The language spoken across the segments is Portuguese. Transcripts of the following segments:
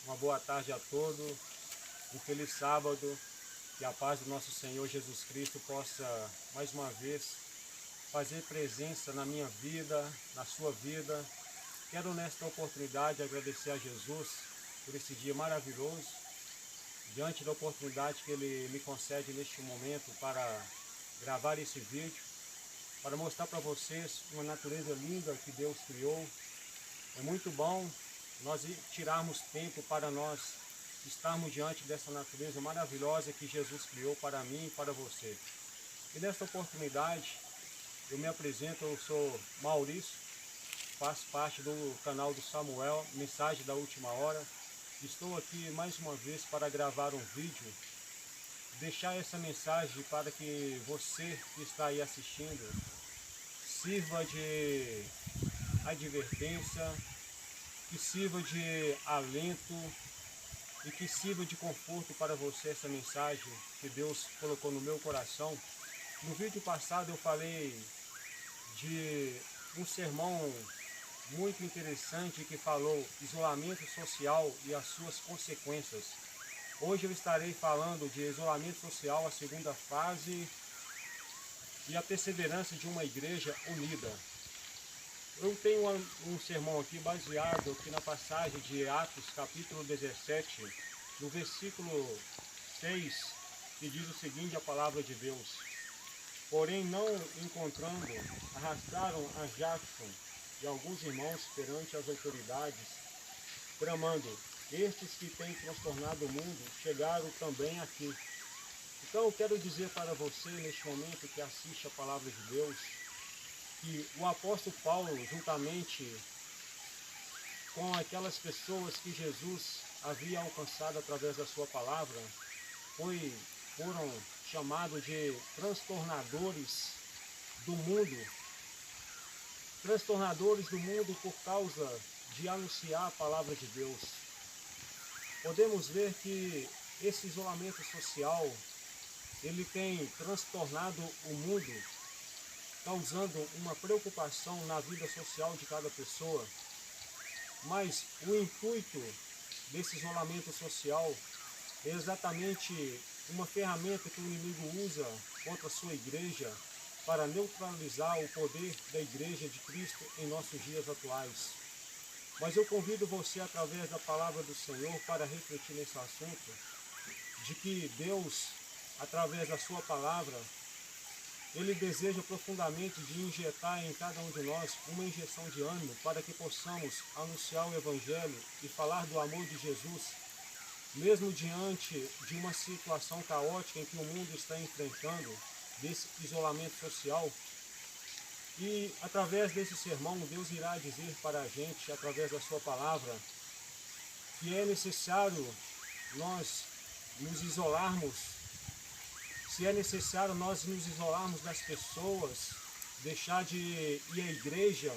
Uma boa tarde a todos, um feliz sábado, que a paz do nosso Senhor Jesus Cristo possa, mais uma vez, fazer presença na minha vida, na sua vida. Quero nesta oportunidade agradecer a Jesus por esse dia maravilhoso, diante da oportunidade que Ele me concede neste momento para gravar esse vídeo, para mostrar para vocês uma natureza linda que Deus criou. É muito bom nós tirarmos tempo para nós estarmos diante dessa natureza maravilhosa que Jesus criou para mim e para você. E nesta oportunidade, eu me apresento, eu sou Maurício, faço parte do canal do Samuel, Mensagem da Última Hora. Estou aqui mais uma vez para gravar um vídeo, deixar essa mensagem para que você que está aí assistindo sirva de advertência, que sirva de alento e que sirva de conforto para você essa mensagem que Deus colocou no meu coração. No vídeo passado eu falei de um sermão muito interessante que falou isolamento social e as suas consequências. Hoje eu estarei falando de isolamento social, a segunda fase, e a perseverança de uma igreja unida. Eu tenho um sermão aqui baseado aqui na passagem de Atos, capítulo 17, no versículo 6, que diz o seguinte, a palavra de Deus: porém, não encontrando, arrastaram a Jackson e alguns irmãos perante as autoridades, bramando: estes que têm transtornado o mundo chegaram também aqui. Então eu quero dizer para você, neste momento que assiste a palavra de Deus, que o apóstolo Paulo, juntamente com aquelas pessoas que Jesus havia alcançado através da sua palavra, foram chamados de transtornadores do mundo. Transtornadores do mundo por causa de anunciar a palavra de Deus. Podemos ver que esse isolamento social, ele tem transtornado o mundo, causando uma preocupação na vida social de cada pessoa. Mas o intuito desse isolamento social é exatamente uma ferramenta que o inimigo usa contra a sua igreja para neutralizar o poder da igreja de Cristo em nossos dias atuais. Mas eu convido você, através da palavra do Senhor, para refletir nesse assunto, de que Deus, através da sua palavra, Ele deseja profundamente de injetar em cada um de nós uma injeção de ânimo para que possamos anunciar o Evangelho e falar do amor de Jesus, mesmo diante de uma situação caótica em que o mundo está enfrentando, desse isolamento social. E através desse sermão, Deus irá dizer para a gente, através da sua palavra, que é necessário nós nos isolarmos. Se é necessário nós nos isolarmos das pessoas, deixar de ir à igreja,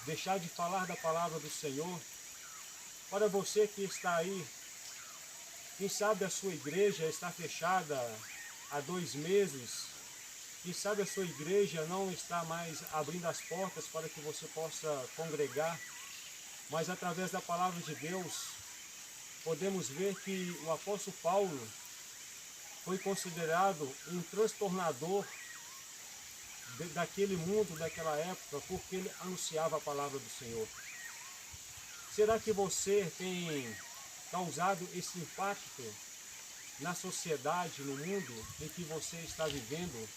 deixar de falar da palavra do Senhor. Para você que está aí, quem sabe a sua igreja está fechada há 2 meses, quem sabe a sua igreja não está mais abrindo as portas para que você possa congregar, mas através da palavra de Deus, podemos ver que o apóstolo Paulo foi considerado um transtornador daquele mundo, daquela época, porque ele anunciava a palavra do Senhor. Será que você tem causado esse impacto na sociedade, no mundo em que você está vivendo?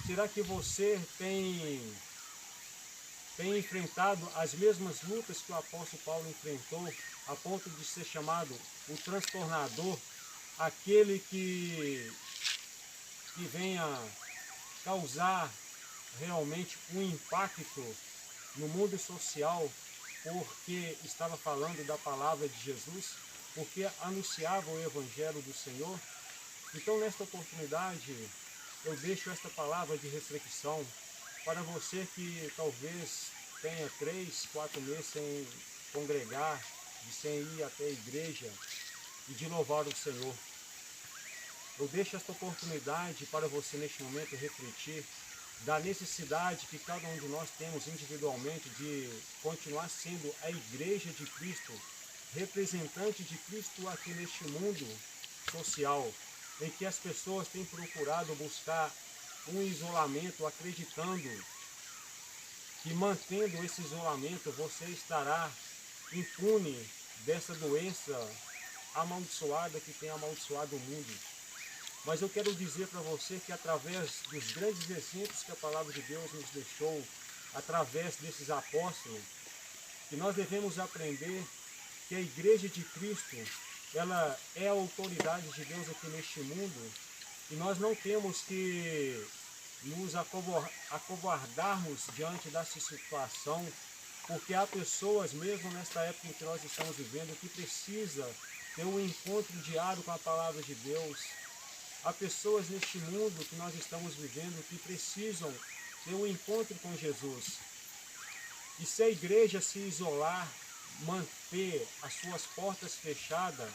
Será que você tem enfrentado as mesmas lutas que o apóstolo Paulo enfrentou, a ponto de ser chamado o transtornador, aquele que venha causar realmente um impacto no mundo social, porque estava falando da palavra de Jesus, porque anunciava o Evangelho do Senhor? Então, nesta oportunidade, eu deixo esta palavra de reflexão para você que talvez tenha 3, 4 meses sem congregar, sem ir até a igreja e de louvar o Senhor. Eu deixo esta oportunidade para você neste momento refletir da necessidade que cada um de nós temos individualmente de continuar sendo a igreja de Cristo representante de Cristo aqui neste mundo social, em que as pessoas têm procurado buscar um isolamento, acreditando que mantendo esse isolamento você estará impune dessa doença amaldiçoada que tem amaldiçoado o mundo. Mas eu quero dizer para você que através dos grandes exemplos que a palavra de Deus nos deixou, através desses apóstolos, que nós devemos aprender que a Igreja de Cristo, ela é a autoridade de Deus aqui neste mundo, e nós não temos que nos acovardarmos diante dessa situação, porque há pessoas, mesmo nesta época em que nós estamos vivendo, que precisa ter um encontro diário com a palavra de Deus. Há pessoas neste mundo que nós estamos vivendo que precisam ter um encontro com Jesus. E se a igreja se isolar, manter as suas portas fechadas,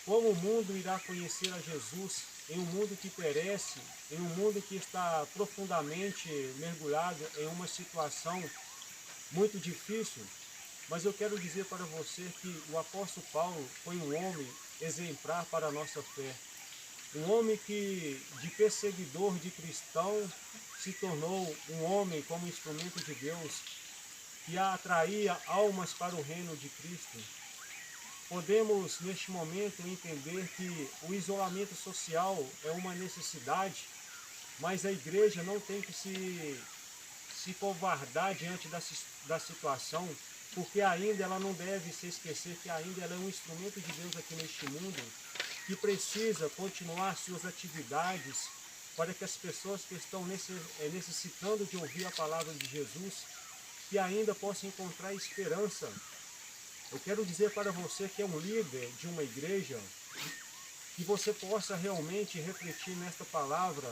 como o mundo irá conhecer a Jesus em um mundo que perece, em um mundo que está profundamente mergulhado em uma situação muito difícil? Mas eu quero dizer para você que o apóstolo Paulo foi um homem exemplar para a nossa fé. Um homem que, de perseguidor de cristão, se tornou um homem como instrumento de Deus, que atraía almas para o reino de Cristo. Podemos, neste momento, entender que o isolamento social é uma necessidade, mas a igreja não tem que se covardar diante da situação, porque ainda ela não deve se esquecer que ainda ela é um instrumento de Deus aqui neste mundo, que precisa continuar suas atividades para que as pessoas que estão necessitando de ouvir a palavra de Jesus, que ainda possam encontrar esperança. Eu quero dizer para você que é um líder de uma igreja, que você possa realmente refletir nesta palavra,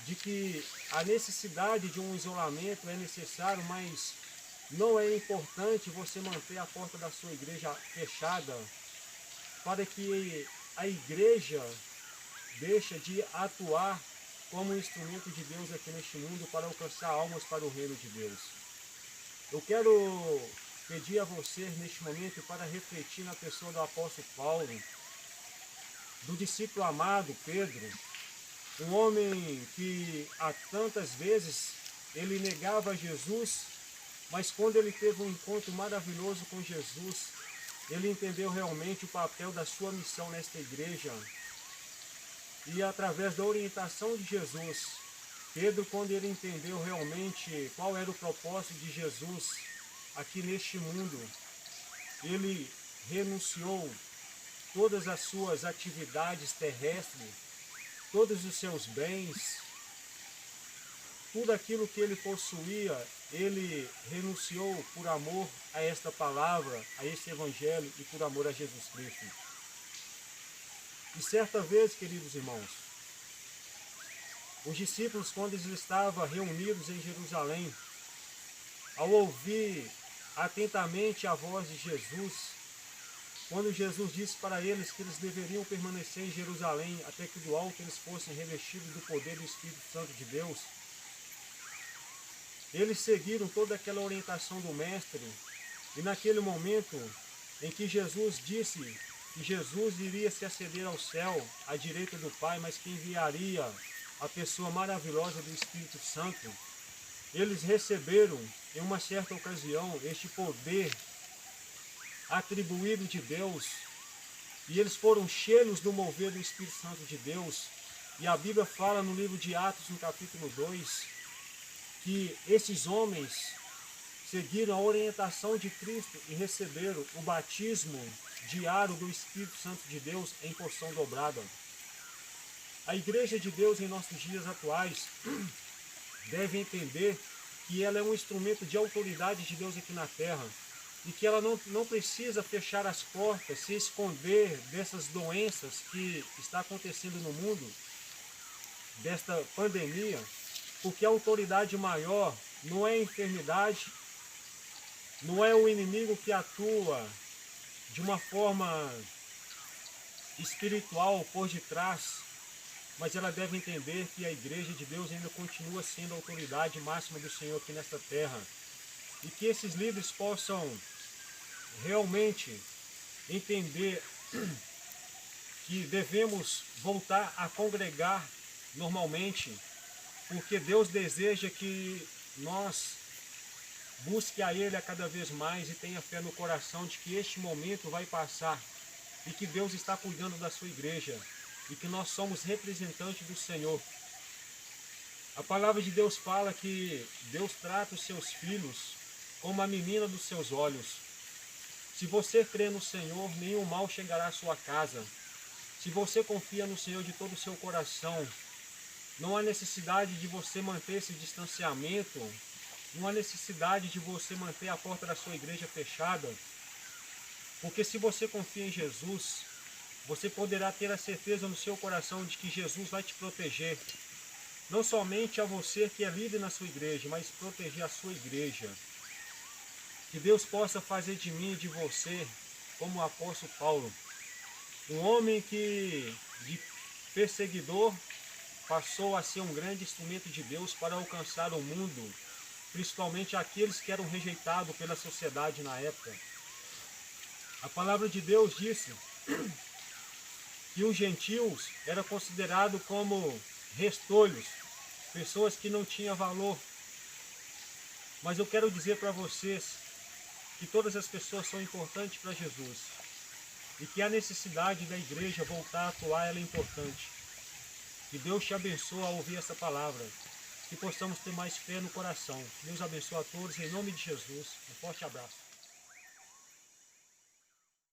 de que a necessidade de um isolamento é necessário, mas não é importante você manter a porta da sua igreja fechada, para que a igreja deixe de atuar como um instrumento de Deus aqui neste mundo para alcançar almas para o reino de Deus. Eu quero pedir a você neste momento para refletir na pessoa do apóstolo Paulo, do discípulo amado Pedro, um homem que há tantas vezes ele negava Jesus, mas quando ele teve um encontro maravilhoso com Jesus, ele entendeu realmente o papel da sua missão nesta igreja. E através da orientação de Jesus, Pedro, quando ele entendeu realmente qual era o propósito de Jesus aqui neste mundo, ele renunciou todas as suas atividades terrestres, todos os seus bens, tudo aquilo que ele possuía, ele renunciou por amor a esta palavra, a este evangelho e por amor a Jesus Cristo. E certa vez, queridos irmãos, os discípulos, quando eles estavam reunidos em Jerusalém, ao ouvir atentamente a voz de Jesus, quando Jesus disse para eles que eles deveriam permanecer em Jerusalém até que do alto eles fossem revestidos do poder do Espírito Santo de Deus, eles seguiram toda aquela orientação do Mestre, e naquele momento em que Jesus disse que Jesus iria se aceder ao céu, à direita do Pai, mas que enviaria a pessoa maravilhosa do Espírito Santo, eles receberam em uma certa ocasião este poder atribuído de Deus, e eles foram cheios do mover do Espírito Santo de Deus. E a Bíblia fala no livro de Atos, no capítulo 2, que esses homens seguiram a orientação de Cristo e receberam o batismo diário do Espírito Santo de Deus em porção dobrada. A Igreja de Deus em nossos dias atuais deve entender que ela é um instrumento de autoridade de Deus aqui na terra, e que ela não precisa fechar as portas, se esconder dessas doenças que está acontecendo no mundo, desta pandemia, porque a autoridade maior não é a enfermidade, não é o inimigo que atua de uma forma espiritual por detrás, mas ela deve entender que a Igreja de Deus ainda continua sendo a autoridade máxima do Senhor aqui nesta terra, e que esses líderes possam realmente entender que devemos voltar a congregar normalmente, porque Deus deseja que nós busque a Ele a cada vez mais e tenha fé no coração de que este momento vai passar e que Deus está cuidando da sua igreja e que nós somos representantes do Senhor. A palavra de Deus fala que Deus trata os seus filhos como a menina dos seus olhos. Se você crê no Senhor, nenhum mal chegará à sua casa. Se você confia no Senhor de todo o seu coração, não há necessidade de você manter esse distanciamento, não há necessidade de você manter a porta da sua igreja fechada, porque se você confia em Jesus, você poderá ter a certeza no seu coração de que Jesus vai te proteger, não somente a você que é líder na sua igreja, mas proteger a sua igreja. Que Deus possa fazer de mim e de você, como o apóstolo Paulo, um homem que de perseguidor passou a ser um grande instrumento de Deus para alcançar o mundo, principalmente aqueles que eram rejeitados pela sociedade na época. A palavra de Deus disse que os gentios eram considerados como restolhos, pessoas que não tinham valor. Mas eu quero dizer para vocês que todas as pessoas são importantes para Jesus e que a necessidade da igreja voltar a atuar ela é importante. Que Deus te abençoe ao ouvir essa palavra, que possamos ter mais fé no coração. Deus abençoe a todos, em nome de Jesus. Um forte abraço.